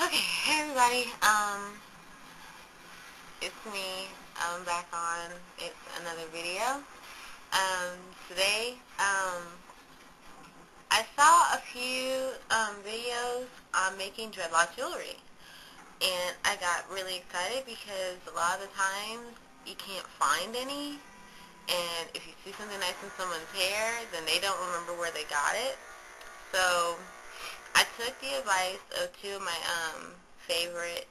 Okay, hey everybody, it's me, I'm back on, it's another video. Today, I saw a few, videos on making dreadlock jewelry, and I got really excited because a lot of the times you can't find any, and if you see something nice in someone's hair, then they don't remember where they got it. So I took the advice of two of my favorite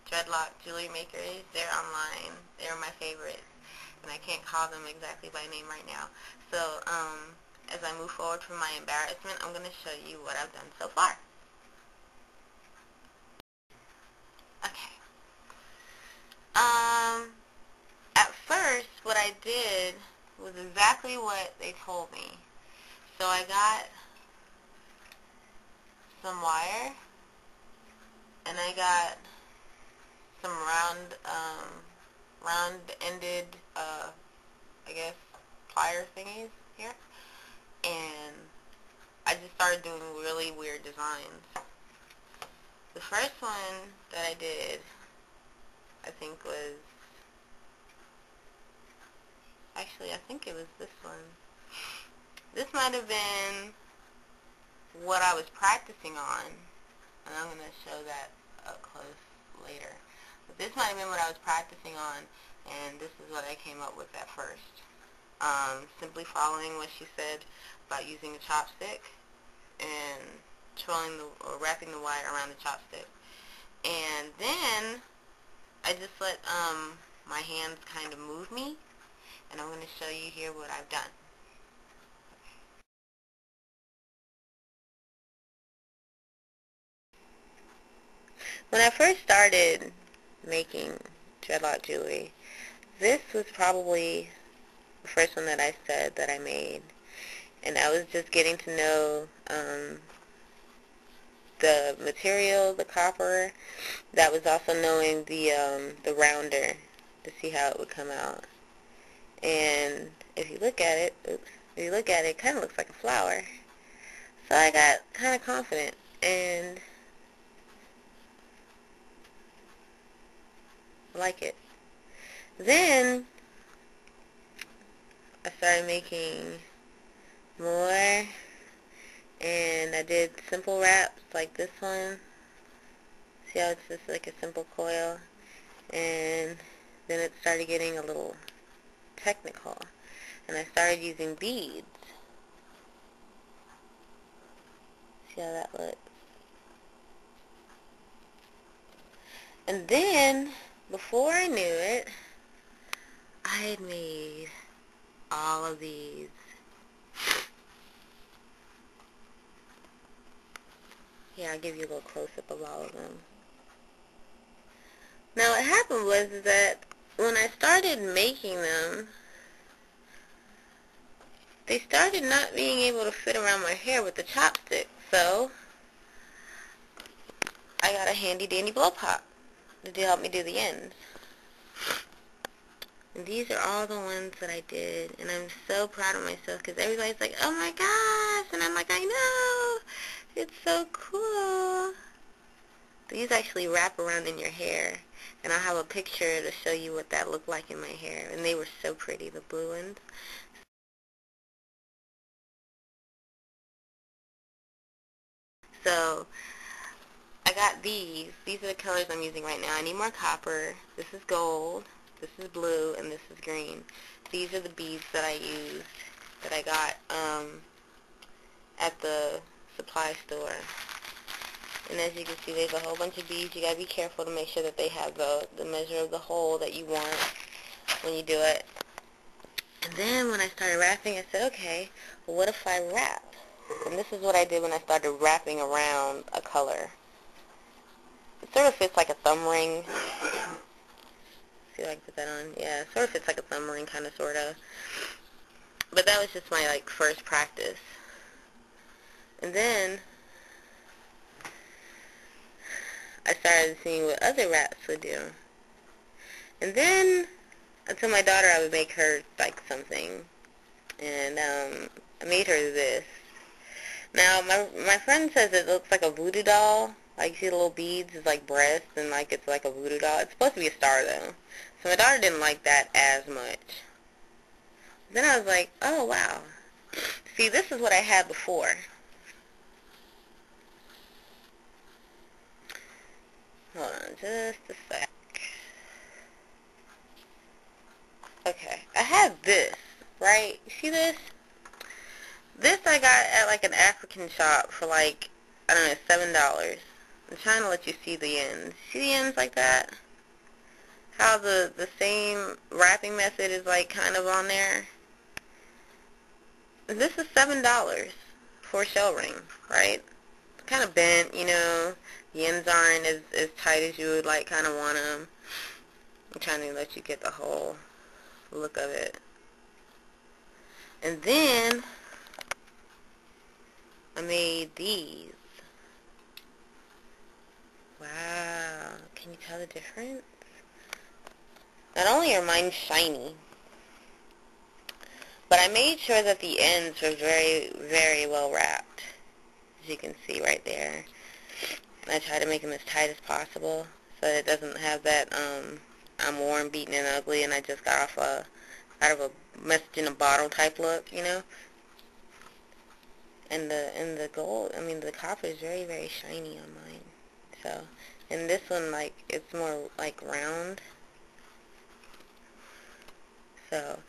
dreadlock jewelry makers. They're online. They're my favorites, and I can't call them exactly by name right now. So as I move forward from my embarrassment, I'm going to show you what I've done so far. Okay. At first, what I did was exactly what they told me. So I got some wire, and I got some round-ended, I guess, plier thingies here, and I just started doing really weird designs. The first one that I did, I think I think it was this one. This might have been what I was practicing on, and I'm going to show that up close later. But this might have been what I was practicing on, and this is what I came up with at first. Simply following what she said about using a chopstick and wrapping the wire around the chopstick. And then I just let my hands kind of move me, and I'm going to show you here what I've done. When I first started making dreadlock jewelry, this was probably the first one that I said that I made, and I was just getting to know the material, the copper. That was also knowing the rounder to see how it would come out. And if you look at it, it kind of looks like a flower. So I got kind of confident, and I like it. Then I started making more, and I did simple wraps like this one. See how it's just like a simple coil, and then it started getting a little technical, and I started using beads. See how that looks? And then, before I knew it, I had made all of these. Here, I'll give you a little close-up of all of them. Now, what happened was that when I started making them, they started not being able to fit around my hair with the chopstick, so I got a handy-dandy blow pop to help me do the ends. And these are all the ones that I did, and I'm so proud of myself because everybody's like, oh my gosh, and I'm like, I know, it's so cool. These actually wrap around in your hair, and I'll have a picture to show you what that looked like in my hair, and they were so pretty, the blue ones. So I got these. These are the colors I'm using right now. I need more copper. This is gold. This is blue, and this is green. These are the beads that I used, that I got at the supply store. And as you can see, there's a whole bunch of beads. You gotta be careful to make sure that they have the measure of the hole that you want when you do it. And then when I started wrapping, I said, okay, well, what if I wrap? And this is what I did when I started wrapping around a color. It sort of fits like a thumb ring. See if I can put that on. Yeah, it sort of fits like a thumb ring, kind of, sort of. But that was just my, like, first practice. And then I started seeing what other wraps would do. And then I told my daughter I would make her, like, something. And I made her this. Now, my friend says it looks like a voodoo doll. Like, you see the little beads, it's like breasts, and like it's like a voodoo doll. It's supposed to be a star, though. So my daughter didn't like that as much. Then I was like, oh, wow. See, this is what I had before. Hold on just a sec. Okay, I had this, right? You see this? This I got at like an African shop for like, I don't know, $7. I'm trying to let you see the ends. See the ends like that? How the same wrapping method is like kind of on there? This is $7 for a shell ring, right? Kind of bent, you know. The ends aren't as tight as you would like kind of want them. I'm trying to let you get the whole look of it. And then I made these. Wow. Can you tell the difference? Not only are mine shiny, but I made sure that the ends were very, very well wrapped. As you can see right there. I try to make them as tight as possible so that it doesn't have that, I'm worn, beaten, and ugly, and I just got off out of a message in a bottle type look, you know? And the gold, I mean, the copper is very, very shiny on mine. So, and this one, like, it's more, like, round. So,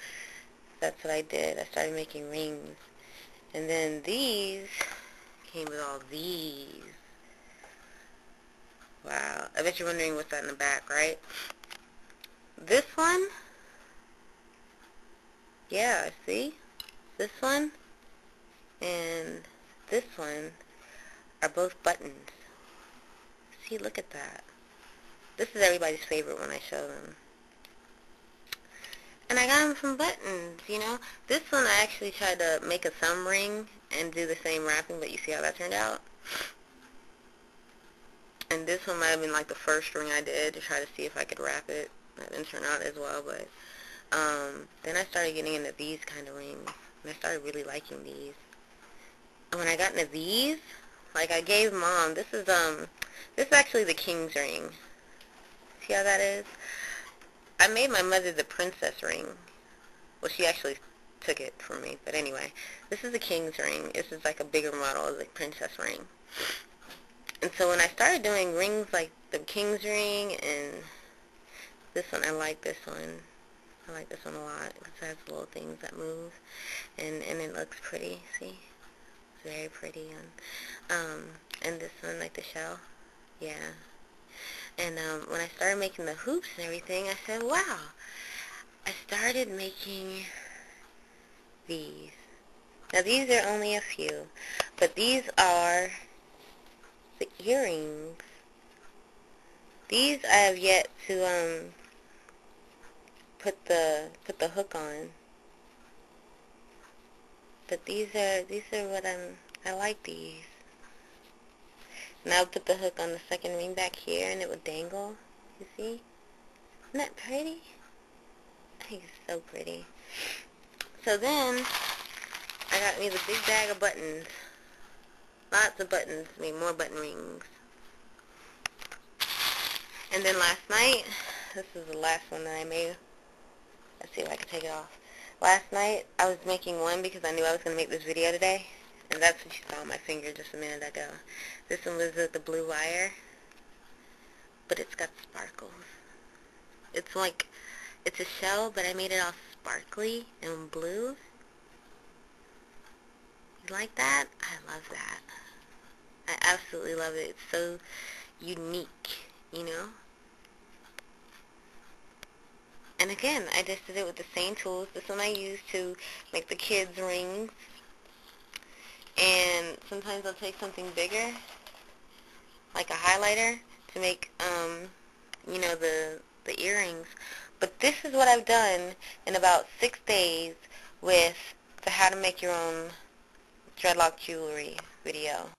that's what I did. I started making rings. And then these came with all these. Wow. I bet you're wondering what's that in the back, right? This one, yeah, see? This one and this one are both buttons. See, look at that. This is everybody's favorite when I show them. And I got them from buttons, you know? This one I actually tried to make a thumb ring and do the same wrapping, but you see how that turned out? And this one might have been like the first ring I did to try to see if I could wrap it. That didn't turn out as well, but then I started getting into these kind of rings, and I started really liking these. And when I got into these, like I gave Mom, this is actually the king's ring. See how that is? I made my mother the princess ring. Well, she actually took it from me, but anyway, this is the king's ring. This is like a bigger model of the princess ring. And so when I started doing rings like the king's ring and this one, I like this one. I like this one a lot because it has little things that move, and it looks pretty. See, it's very pretty. And this one, like the shell, yeah. And when I started making the hoops and everything, I said, wow. I started making these. Now these are only a few, but these are the earrings. These I have yet to put the hook on. But these are what I like these. And I'll put the hook on the second ring back here and it would dangle. You see? Isn't that pretty? I think it's so pretty. So then I got me the big bag of buttons. Lots of buttons. I mean, more button rings. And then last night, this is the last one that I made. Let's see if I can take it off. Last night, I was making one because I knew I was going to make this video today. And that's what you saw on my finger just a minute ago. This one was with the blue wire. But it's got sparkles. It's like, it's a shell, but I made it all sparkly and blue. You like that? I love that. I absolutely love it. It's so unique, you know? And again, I just did it with the same tools. This one I used to make the kids' rings. And sometimes I'll take something bigger, like a highlighter, to make, you know, the earrings. But this is what I've done in about 6 days with the How to Make Your Own Dreadlock Jewelry video.